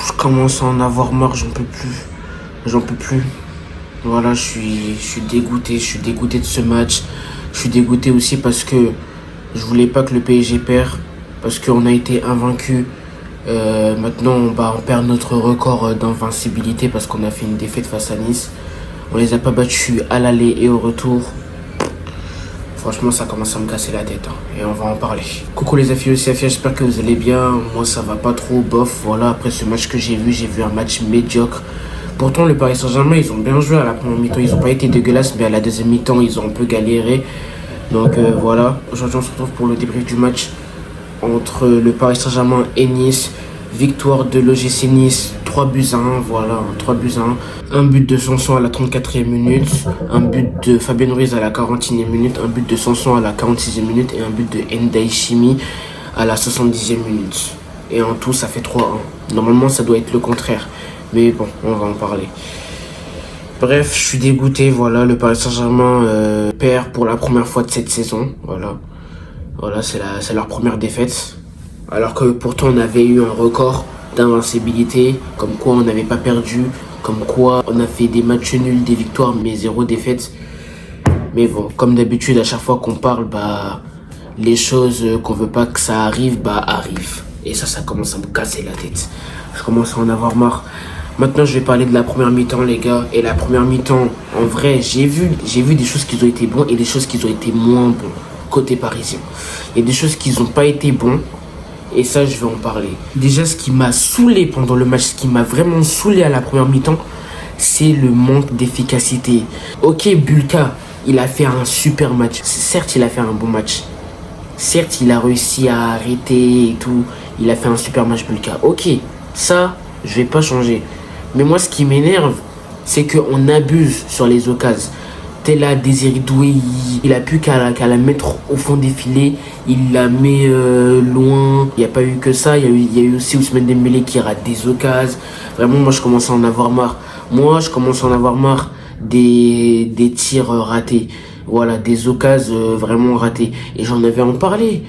Je commence à en avoir marre, j'en peux plus. J'en peux plus. Voilà, je suis dégoûté. Je suis dégoûté de ce match. Je suis dégoûté aussi parce que je voulais pas que le PSG perde. Parce qu'on a été invaincu. Maintenant, on perd notre record d'invincibilité parce qu'on a fait une défaite face à Nice. On les a pas battus à l'aller et au retour. Franchement, ça commence à me casser la tête, hein, et on va en parler. Coucou les amis aussi, j'espère que vous allez bien. Moi, ça va pas trop, bof. Voilà, après ce match que j'ai vu un match médiocre. Pourtant, le Paris Saint-Germain, ils ont bien joué à la première mi-temps. Ils ont pas été dégueulasses, mais à la deuxième mi-temps, ils ont un peu galéré. Donc voilà, aujourd'hui, on se retrouve pour le débrief du match entre le Paris Saint-Germain et Nice. Victoire de l'OGC Nice, 3-1, voilà, 3-1. Un but de Sanson à la 34e minute, un but de Fabien Ruiz à la 41e minute, un but de Sanson à la 46e minute et un but de Ndiaye Chimi à la 70e minute. Et en tout, ça fait 3-1. Normalement, ça doit être le contraire. Mais bon, on va en parler. Bref, je suis dégoûté, voilà, le Paris Saint-Germain perd pour la première fois de cette saison, voilà. Voilà, c'est leur première défaite. Alors que pourtant on avait eu un record d'invincibilité, comme quoi on n'avait pas perdu, comme quoi on a fait des matchs nuls, des victoires mais 0 défaite. Mais bon, comme d'habitude, à chaque fois qu'on parle, les choses qu'on veut pas que ça arrive, arrivent. Et ça commence à me casser la tête. Je commence à en avoir marre. Maintenant, je vais parler de la première mi-temps, les gars. Et la première mi-temps, en vrai, j'ai vu des choses qui ont été bons et des choses qui ont été moins bons côté parisien. Il y a des choses qui n'ont pas été bons. Et ça, je vais en parler. Déjà, ce qui m'a saoulé pendant le match, ce qui m'a vraiment saoulé à la première mi-temps, c'est le manque d'efficacité. Ok, Bulka, il a fait un super match. Certes, il a fait un bon match. Certes, il a réussi à arrêter et tout. Il a fait un super match, Bulka. Ok, ça, je vais pas changer. Mais moi, ce qui m'énerve, c'est qu'on abuse sur les occasions. Tel là, Désiré Doué, il a plus qu'à la mettre au fond des filets. Il la met loin. Il n'y a pas eu que ça. Il y a eu aussi Ousmane Dembélé qui rate des occasions. Vraiment, moi, je commence à en avoir marre. Moi, je commence à en avoir marre des tirs ratés. Voilà, des occasions vraiment ratées. Et j'en avais en parlé.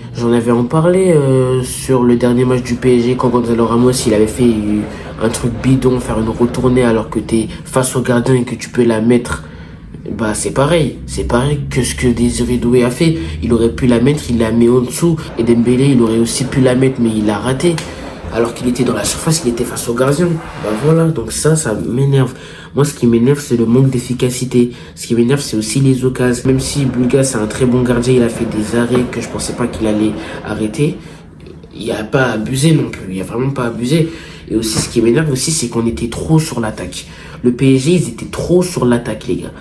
Sur le dernier match du PSG quand Gonzalo Ramos, il avait fait un truc bidon, faire une retournée alors que t'es face au gardien et que tu peux la mettre. C'est pareil que ce que Désiré Doué a fait. Il aurait pu la mettre, il la met en dessous. Et Dembélé, il aurait aussi pu la mettre, mais il l'a raté. Alors qu'il était dans la surface, il était face au gardien. Voilà, donc ça m'énerve. Moi, ce qui m'énerve, c'est le manque d'efficacité. Ce qui m'énerve, c'est aussi les occasions. Même si Bulga, c'est un très bon gardien, il a fait des arrêts que je pensais pas qu'il allait arrêter. Il a pas abusé non plus, il a vraiment pas abusé. Et aussi, ce qui m'énerve aussi, c'est qu'on était trop sur l'attaque. Le PSG, ils étaient trop sur l'attaque, les gars.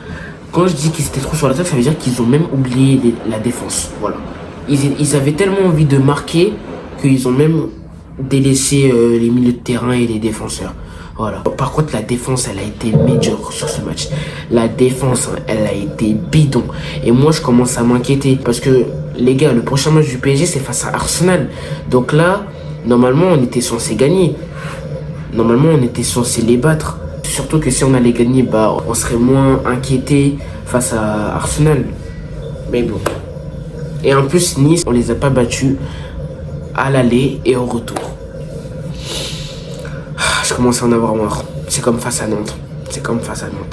Quand je dis qu'ils étaient trop sur l'attaque, ça veut dire qu'ils ont même oublié la défense. Voilà. Ils avaient tellement envie de marquer qu'ils ont même délaissé les milieux de terrain et les défenseurs. Voilà. Par contre, la défense, elle a été médiocre sur ce match. La défense, elle a été bidon. Et moi, je commence à m'inquiéter. Parce que, les gars, le prochain match du PSG, c'est face à Arsenal. Donc là, normalement, on était censé gagner. Normalement, on était censé les battre. Surtout que si on allait gagner, on serait moins inquiété face à Arsenal. Mais bon. Et en plus, Nice, on les a pas battus à l'aller et au retour. Je commence à en avoir marre. C'est comme face à Nantes.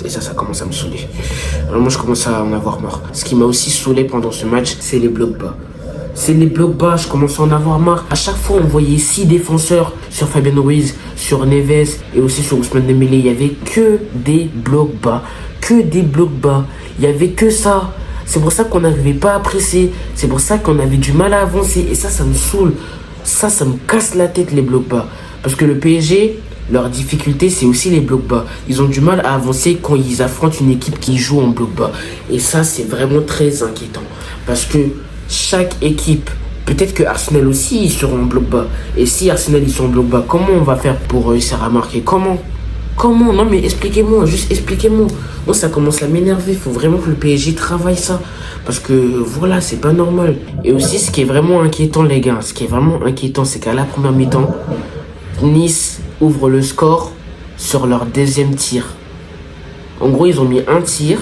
Et ça commence à me saouler. Vraiment, je commence à en avoir marre. Ce qui m'a aussi saoulé pendant ce match, c'est les blocs bas. Je commence à en avoir marre. À chaque fois, on voyait 6 défenseurs sur Fabien Ruiz, sur Neves et aussi sur Ousmane Dembélé. Il y avait que des blocs bas. Il y avait que ça. C'est pour ça qu'on n'arrivait pas à presser. C'est pour ça qu'on avait du mal à avancer. Et ça me saoule. Ça me casse la tête, les blocs bas. Parce que le PSG, leur difficulté, c'est aussi les blocs bas. Ils ont du mal à avancer quand ils affrontent une équipe qui joue en bloc bas. Et ça, c'est vraiment très inquiétant. Parce que chaque équipe, peut-être que Arsenal aussi, ils seront en bloc bas. Et si Arsenal, ils sont en bloc bas, comment on va faire pour réussir à marquer? Comment? Non, mais expliquez-moi, juste expliquez-moi. Moi, ça commence à m'énerver. Il faut vraiment que le PSG travaille ça. Parce que, voilà, c'est pas normal. Et aussi, ce qui est vraiment inquiétant, les gars, c'est qu'à la première mi-temps, Nice ouvre le score sur leur deuxième tir. En gros, ils ont mis un tir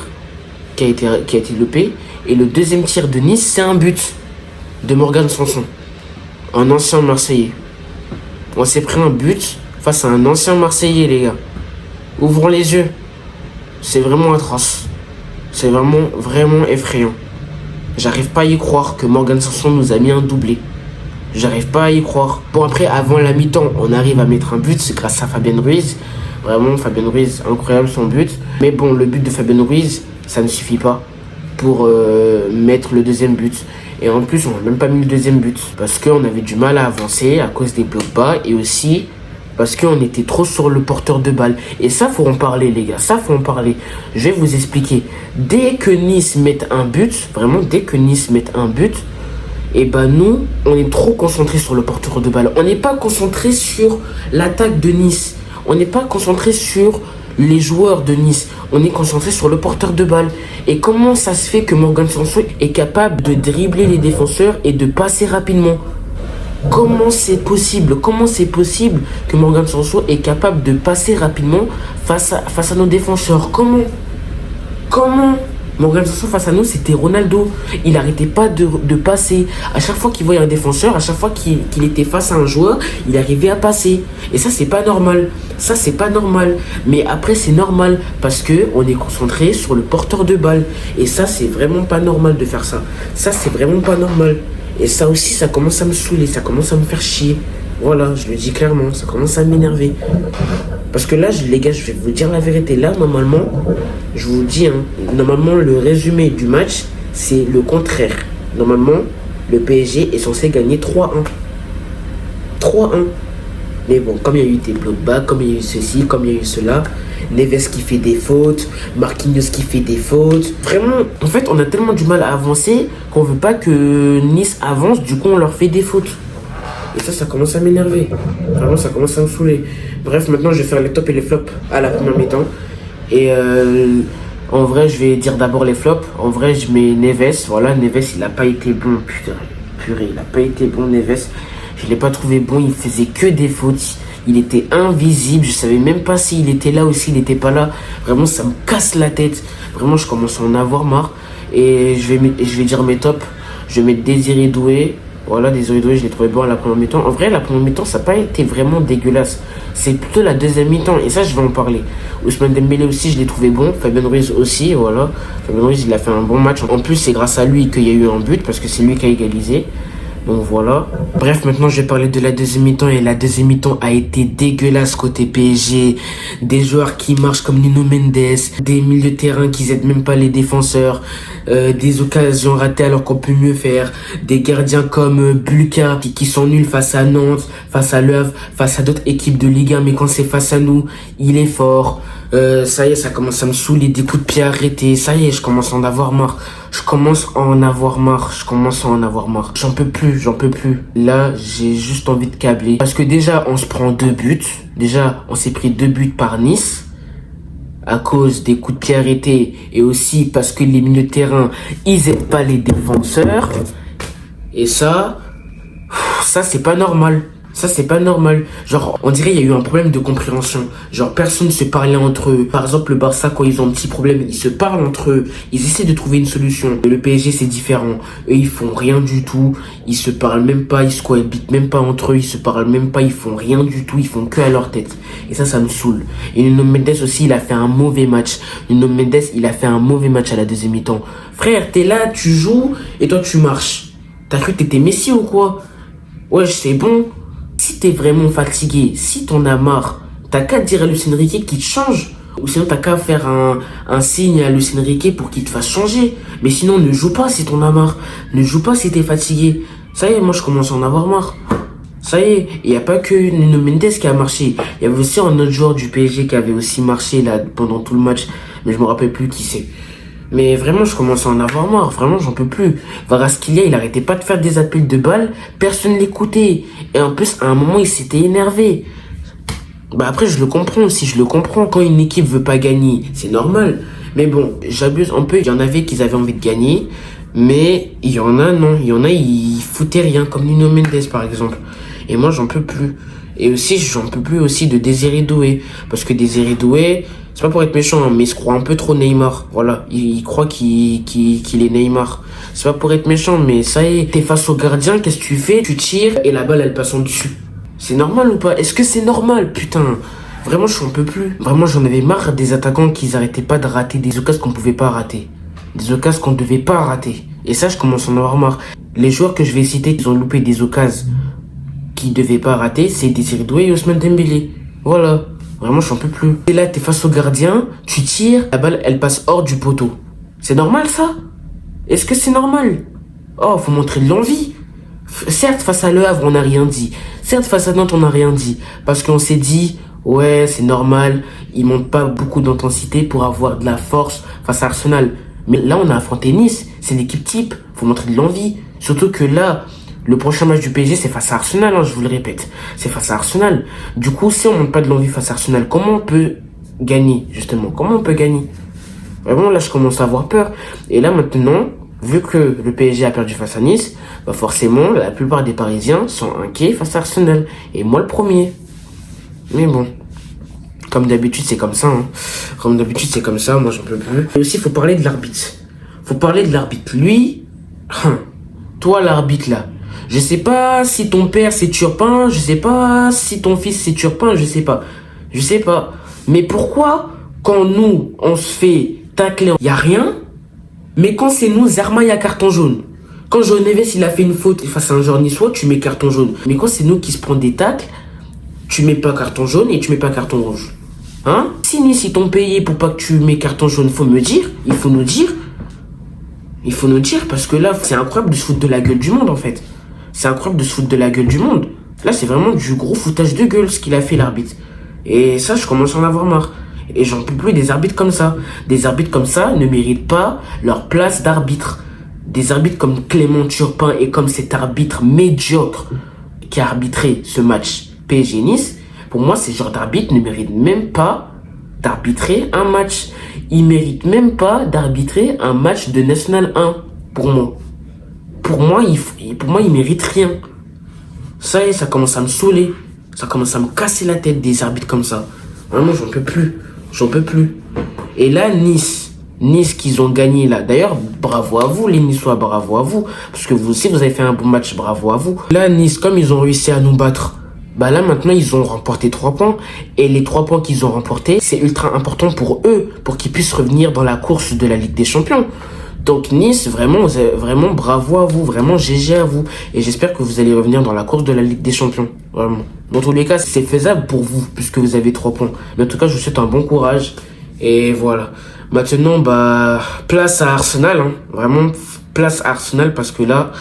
qui a été loupé. Et le deuxième tir de Nice, c'est un but de Morgan Sanson, un ancien Marseillais. On s'est pris un but face à un ancien Marseillais, les gars. Ouvrons les yeux. C'est vraiment atroce. C'est vraiment, vraiment effrayant. J'arrive pas à y croire que Morgan Sanson nous a mis un doublé. J'arrive pas à y croire. Bon, après, avant la mi-temps, on arrive à mettre un but. C'est grâce à Fabien Ruiz. Vraiment, Fabien Ruiz, incroyable son but. Mais bon, le but de Fabien Ruiz, ça ne suffit pas pour mettre le deuxième but. Et en plus, on n'a même pas mis le deuxième but. Parce qu'on avait du mal à avancer à cause des blocs bas. Et aussi parce qu'on était trop sur le porteur de balle. Et ça, faut en parler, les gars. Ça, faut en parler. Je vais vous expliquer. Dès que Nice met un but, vraiment, dès que Nice met un but, et ben nous, on est trop concentré sur le porteur de balle. On n'est pas concentré sur l'attaque de Nice. On n'est pas concentré sur les joueurs de Nice. On est concentré sur le porteur de balle. Et comment ça se fait que Morgan Sanson est capable de dribbler les défenseurs et de passer rapidement? Comment c'est possible? Comment c'est possible que Morgan Sanson est capable de passer rapidement face à nos défenseurs? Comment Morgan Sanson face à nous, c'était Ronaldo. Il n'arrêtait pas de passer. À chaque fois qu'il voyait un défenseur, à chaque fois qu'il était face à un joueur, il arrivait à passer. Et ça, c'est pas normal. Ça, c'est pas normal. Mais après, c'est normal parce que on est concentré sur le porteur de balle. Et ça, c'est vraiment pas normal de faire ça. Ça, c'est vraiment pas normal. Et ça aussi, ça commence à me saouler. Ça commence à me faire chier. Voilà, je le dis clairement. Ça commence à m'énerver. Parce que là, les gars, je vais vous dire la vérité. Là, normalement, je vous dis, hein, normalement, le résumé du match, c'est le contraire. Normalement, le PSG est censé gagner 3-1. 3-1. Mais bon, comme il y a eu des blocs bas, comme il y a eu ceci, comme il y a eu cela, Neves qui fait des fautes, Marquinhos qui fait des fautes. Vraiment, en fait, on a tellement du mal à avancer qu'on veut pas que Nice avance, du coup, on leur fait des fautes. Et ça commence à m'énerver. Vraiment, ça commence à me saouler. Bref, maintenant, je vais faire les tops et les flops à la première mi-temps. Et en vrai, je vais dire d'abord les flops. En vrai, je mets Neves. Voilà, Neves, il n'a pas été bon. Putain, purée, il n'a pas été bon, Neves. Je ne l'ai pas trouvé bon. Il faisait que des fautes. Il était invisible. Je savais même pas s'il était là ou s'il n'était pas là. Vraiment, ça me casse la tête. Vraiment, je commence à en avoir marre. Et je vais dire mes tops. Je vais mettre Désiré Doué. Voilà, Désiré Doué, je l'ai trouvé bon à la première mi-temps. En vrai, la première mi-temps, ça n'a pas été vraiment dégueulasse. C'est plutôt la deuxième mi-temps. Et ça, je vais en parler. Ousmane Dembélé aussi, je l'ai trouvé bon. Fabien Ruiz aussi, voilà. Fabien Ruiz, il a fait un bon match. En plus, c'est grâce à lui qu'il y a eu un but, parce que c'est lui qui a égalisé. Donc voilà. Bref, maintenant je vais parler de la deuxième mi-temps. Et la deuxième mi-temps a été dégueulasse côté PSG. Des joueurs qui marchent comme Nuno Mendes. Des milieux de terrain qui aident même pas les défenseurs. Des occasions ratées alors qu'on peut mieux faire. Des gardiens comme Bluka qui sont nuls face à Nantes, face à Le Havre, face à d'autres équipes de Ligue 1. Mais quand c'est face à nous, il est fort. Ça y est, ça commence à me saouler, des coups de pied arrêtés. Ça y est, je commence à en avoir marre. J'en peux plus. Là, j'ai juste envie de câbler. Parce que déjà, on se prend 2 buts. Déjà, on s'est pris 2 buts par Nice. À cause des coups de pied arrêtés. Et aussi parce que les milieux de terrain, ils aident pas les défenseurs. Et ça, c'est pas normal. Ça, c'est pas normal. Genre, on dirait qu'il y a eu un problème de compréhension. Genre, personne ne se parlait entre eux. Par exemple, le Barça, quand ils ont un petit problème, ils se parlent entre eux. Ils essaient de trouver une solution. Le PSG, c'est différent. Eux, ils font rien du tout. Ils se parlent même pas. Ils se cohabitent même pas entre eux. Ils se parlent même pas. Ils font rien du tout. Ils font que à leur tête. Et ça me saoule. Et Nuno Mendes aussi, il a fait un mauvais match. Nuno Mendes, il a fait un mauvais match à la deuxième mi-temps. Frère, t'es là, tu joues, et toi, tu marches. T'as cru que t'étais Messi ou quoi? Ouais, c'est bon. Si t'es vraiment fatigué, si t'en as marre, t'as qu'à dire à Luis Enrique qu'il te change. Ou sinon t'as qu'à faire un signe à Luis Enrique pour qu'il te fasse changer. Mais sinon ne joue pas si t'en as marre. Ne joue pas si t'es fatigué. Ça y est, moi je commence à en avoir marre. Ça y est, il n'y a pas que Nuno Mendes qui a marché. Il y avait aussi un autre joueur du PSG qui avait aussi marché là pendant tout le match. Mais je me rappelle plus qui c'est. Mais vraiment, je commence à en avoir marre. Vraiment, j'en peux plus. Kvaratskhelia, il arrêtait pas de faire des appels de balles. Personne l'écoutait. Et en plus, à un moment, il s'était énervé. Bah après, je le comprends aussi. Je le comprends. Quand une équipe veut pas gagner, c'est normal. Mais bon, j'abuse un peu. Il y en avait qui avaient envie de gagner. Mais il y en a, non. Il y en a, ils foutaient rien. Comme Nuno Mendes, par exemple. Et moi, j'en peux plus. Et aussi, j'en peux plus aussi de Désiré Doué. Parce que Désiré Doué, c'est pas pour être méchant, hein, mais il se croit un peu trop Neymar. Voilà, il croit qu'il est Neymar. C'est pas pour être méchant, mais ça y est, t'es face au gardien, qu'est-ce que tu fais? Tu tires et la balle, elle passe en dessus. C'est normal ou pas? Est-ce que c'est normal? Putain, vraiment, je n'en peux plus. Vraiment, j'en avais marre des attaquants qui n'arrêtaient pas de rater des occasions qu'on pouvait pas rater. Des occasions qu'on devait pas rater. Et ça, je commence à en avoir marre. Les joueurs que je vais citer qui ont loupé des occasions qu'ils devaient pas rater, c'est Désiré Doué et Ousmane Dembélé. Voilà. Vraiment, j'en peux plus. Et là, t'es face au gardien, tu tires, la balle, elle passe hors du poteau. C'est normal, ça? Est-ce que c'est normal? Oh, faut montrer de l'envie. Certes, face à Le Havre, on n'a rien dit. Certes, face à Nantes, on n'a rien dit. Parce qu'on s'est dit, ouais, c'est normal, ils montent pas beaucoup d'intensité pour avoir de la force face à Arsenal. Mais là, on a affronté Nice, c'est l'équipe type, faut montrer de l'envie. Surtout que là, le prochain match du PSG, c'est face à Arsenal, hein, je vous le répète. C'est face à Arsenal. Du coup, si on montre pas de l'envie face à Arsenal, comment on peut gagner, justement? Comment on peut gagner? Vraiment, là, je commence à avoir peur. Et là, maintenant, vu que le PSG a perdu face à Nice, bah forcément, la plupart des Parisiens sont inquiets face à Arsenal. Et moi, le premier. Mais bon, comme d'habitude, c'est comme ça. Hein. Comme d'habitude, c'est comme ça. Moi, j'en peux plus. Et aussi, il faut parler de l'arbitre. Faut parler de l'arbitre. Lui, toi, l'arbitre, là. Je sais pas si ton père, c'est Turpin. Je sais pas si ton fils, c'est Turpin. Je sais pas. Je sais pas. Mais pourquoi, quand nous, on se fait tacler, il y a rien, mais quand c'est nous, Zerma, il y a carton jaune. Quand João Neves, il a fait une faute face à un joueur niçois, tu mets carton jaune. Mais quand c'est nous qui se prend des tacles, tu mets pas carton jaune et tu mets pas carton rouge. Hein? Si Nice, ils t'ont payé pour pas que tu mets carton jaune, faut me dire. Il faut nous dire. Il faut nous dire parce que là, c'est incroyable de se foutre de la gueule du monde en fait. C'est incroyable de se foutre de la gueule du monde. Là, c'est vraiment du gros foutage de gueule ce qu'il a fait l'arbitre. Et ça, je commence à en avoir marre. Et j'en peux plus des arbitres comme ça. Des arbitres comme ça ne méritent pas leur place d'arbitre. Des arbitres comme Clément Turpin et comme cet arbitre médiocre qui a arbitré ce match PSG-Nice, pour moi, ces genres d'arbitres ne méritent même pas d'arbitrer un match. Ils méritent même pas d'arbitrer un match de National 1, pour moi. Pour moi, ils méritent rien. Ça y est, ça commence à me saouler. Ça commence à me casser la tête des arbitres comme ça. Vraiment, j'en peux plus. J'en peux plus. Et là, Nice qu'ils ont gagné là. D'ailleurs, bravo à vous les Niçois, bravo à vous. Parce que vous aussi, vous avez fait un bon match, bravo à vous. Là, Nice, comme ils ont réussi à nous battre, bah là maintenant, ils ont remporté 3 points. Et les 3 points qu'ils ont remportés, c'est ultra important pour eux, pour qu'ils puissent revenir dans la course de la Ligue des Champions. Donc Nice, vraiment bravo à vous, vraiment GG à vous. Et j'espère que vous allez revenir dans la course de la Ligue des Champions, vraiment. Dans tous les cas, c'est faisable pour vous, puisque vous avez 3 points. Mais en tout cas, je vous souhaite un bon courage. Et voilà. Maintenant, bah, place à Arsenal, hein. Vraiment, place à Arsenal, parce que là,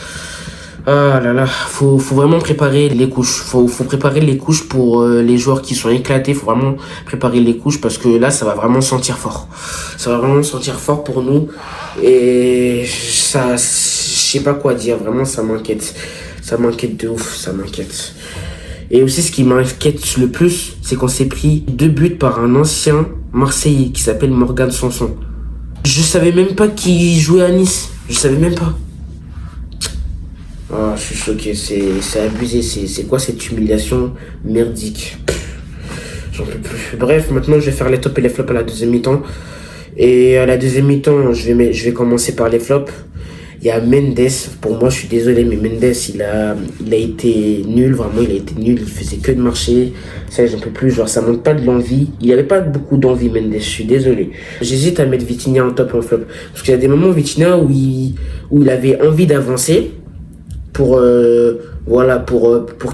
ah là là, faut vraiment préparer les couches. Faut préparer les couches pour les joueurs qui sont éclatés. Faut vraiment préparer les couches parce que là, ça va vraiment sentir fort. Ça va vraiment sentir fort pour nous. Et ça, je sais pas quoi dire. Vraiment, ça m'inquiète. Ça m'inquiète de ouf. Ça m'inquiète. Et aussi, ce qui m'inquiète le plus, c'est qu'on s'est pris 2 buts par un ancien Marseillais qui s'appelle Morgan Sanson. Je savais même pas qu'il jouait à Nice. Je savais même pas. Ah, je suis choqué, c'est abusé, c'est quoi cette humiliation merdique? J'en peux plus. Bref, maintenant je vais faire les tops et les flops à la deuxième mi-temps. Et à la deuxième mi-temps, je vais commencer par les flops. Il y a Mendes, pour moi je suis désolé, mais Mendes il a été nul, vraiment il a été nul, il faisait que de marcher. Ça j'en peux plus, genre ça manque pas de l'envie. Il avait pas beaucoup d'envie Mendes, je suis désolé. J'hésite à mettre Vitinha en top et en flop. Parce qu'il y a des moments Vitinha où il avait envie d'avancer. Pour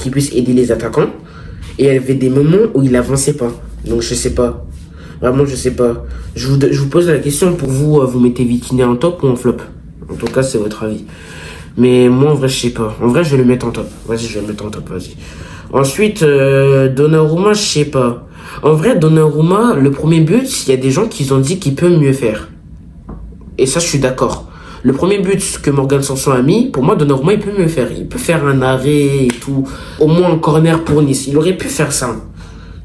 qu'il puisse aider les attaquants. Et il y avait des moments où il avançait pas. Donc je sais pas. Vraiment je sais pas. Je vous pose la question pour vous, vous mettez Vitinha en top ou en flop? En tout cas c'est votre avis. Mais moi en vrai je sais pas. En vrai je vais le mettre en top. Vas-y je vais le mettre en top, vas-y. Ensuite Donnarumma je sais pas. En vrai Donnarumma, le premier but, il y a des gens qui ont dit qu'il peut mieux faire. Et ça je suis d'accord. Le premier but que Morgan Sanson a mis, pour moi, Donnarumma, il peut mieux faire. Il peut faire un arrêt et tout. Au moins un corner pour Nice. Il aurait pu faire ça.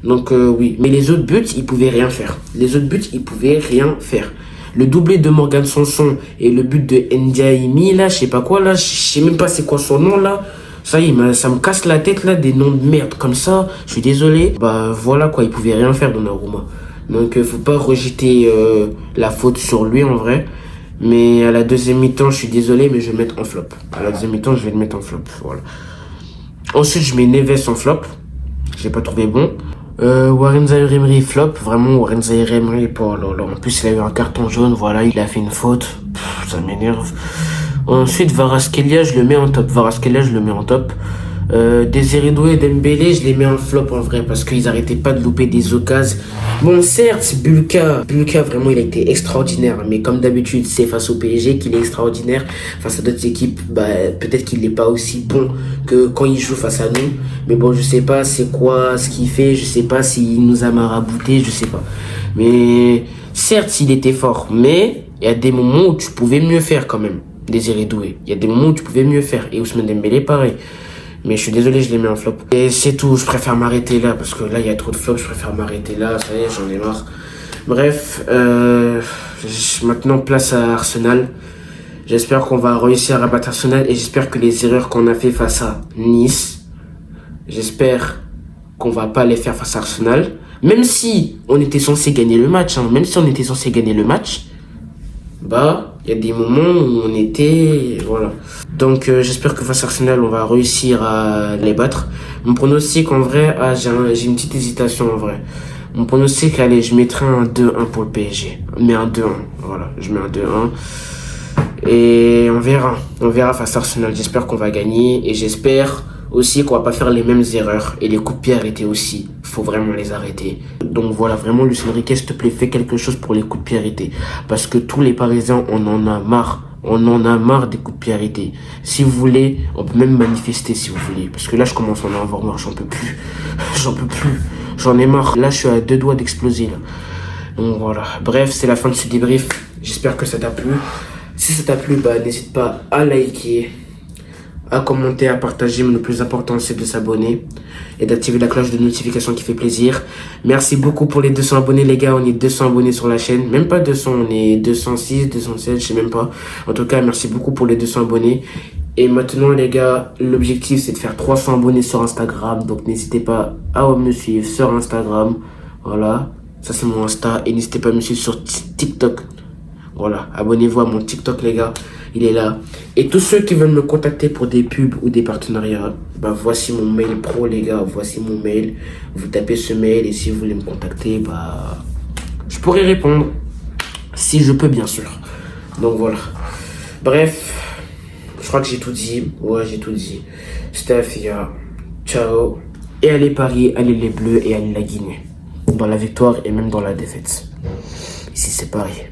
Donc oui. Mais les autres buts, il pouvait rien faire. Les autres buts, il pouvait rien faire. Le doublé de Morgan Sanson et le but de Ndiaye, là, je sais pas quoi, là. Je sais même pas c'est quoi son nom, là. Ça y est, ça me casse la tête, là, des noms de merde comme ça. Je suis désolé. Bah voilà, quoi. Il pouvait rien faire, Donnarumma. Donc faut pas rejeter la faute sur lui, en vrai. Mais à la deuxième mi-temps, je suis désolé, mais je vais le mettre en flop. À la deuxième mi-temps, je vais le mettre en flop. Voilà. Ensuite, je mets Neves en flop. j'ai pas trouvé bon. Warren Zaïre-Emery flop, vraiment Warren Zaïre-Emery, oh là là, en plus il a eu un carton jaune, voilà, il a fait une faute, ça m'énerve. Ensuite Kvaratskhelia, je le mets en top. Désiré Doué et Dembélé, je les mets en flop en vrai parce qu'ils arrêtaient pas de louper des occasions. Bon, certes, Bulka vraiment il a été extraordinaire, mais comme d'habitude, c'est face au PSG qu'il est extraordinaire. Face à d'autres équipes, bah peut-être qu'il n'est pas aussi bon que quand il joue face à nous. Mais bon, je sais pas c'est quoi ce qu'il fait, je sais pas s'il nous a marabouté, je sais pas. Mais certes, il était fort, mais il y a des moments où tu pouvais mieux faire quand même. Désiré Doué, il y a des moments où tu pouvais mieux faire. Et Ousmane Dembélé, pareil. Mais je suis désolé, je l'ai mis en flop. Et c'est tout, je préfère m'arrêter là, parce que là, il y a trop de flops, je préfère m'arrêter là, ça y est, j'en ai marre. Bref, maintenant, place à Arsenal. J'espère qu'on va réussir à rabattre Arsenal, et j'espère que les erreurs qu'on a fait face à Nice, j'espère qu'on va pas les faire face à Arsenal. Même si on était censé gagner le match, bah, il y a des moments où on était, voilà. Donc j'espère que face à Arsenal, on va réussir à les battre. Mon pronostic en vrai, j'ai une petite hésitation en vrai. Mon pronostic, allez, je mettrai un 2-1 pour le PSG. Mais un 2-1, voilà, je mets un 2-1. Et on verra face à Arsenal. J'espère qu'on va gagner et j'espère aussi qu'on va pas faire les mêmes erreurs. Et les coups de pied arrêtés aussi, faut vraiment les arrêter. Donc voilà, vraiment Luis Enrique, s'il te plaît, fais quelque chose pour les coups de pied arrêtés. Parce que tous les Parisiens, on en a marre. On en a marre des coups de pied arrêtés. Si vous voulez, on peut même manifester si vous voulez. Parce que là, je commence à en avoir marre, j'en peux plus. J'en ai marre. Là, je suis à 2 doigts d'exploser là. Donc voilà. Bref, c'est la fin de ce débrief. J'espère que ça t'a plu. Si ça t'a plu, bah n'hésite pas à liker, à commenter, à partager, mais le plus important c'est de s'abonner et d'activer la cloche de notification qui fait plaisir. Merci beaucoup pour les 200 abonnés les gars, on est 200 abonnés sur la chaîne, même pas 200, on est 206, 207, je sais même pas. En tout cas, merci beaucoup pour les 200 abonnés. Et maintenant les gars, l'objectif c'est de faire 300 abonnés sur Instagram, donc n'hésitez pas à me suivre sur Instagram, voilà, ça c'est mon Insta, et n'hésitez pas à me suivre sur TikTok. Voilà, abonnez-vous à mon TikTok les gars, il est là. Et tous ceux qui veulent me contacter pour des pubs ou des partenariats, bah voici mon mail pro les gars, voici mon mail. Vous tapez ce mail et si vous voulez me contacter, bah je pourrai répondre, si je peux bien sûr. Donc voilà. Bref, je crois que j'ai tout dit. Ouais, j'ai tout dit. C'était Afia. Ciao. Et allez Paris, allez les Bleus et allez la Guinée. Dans la victoire et même dans la défaite. Ici c'est Paris.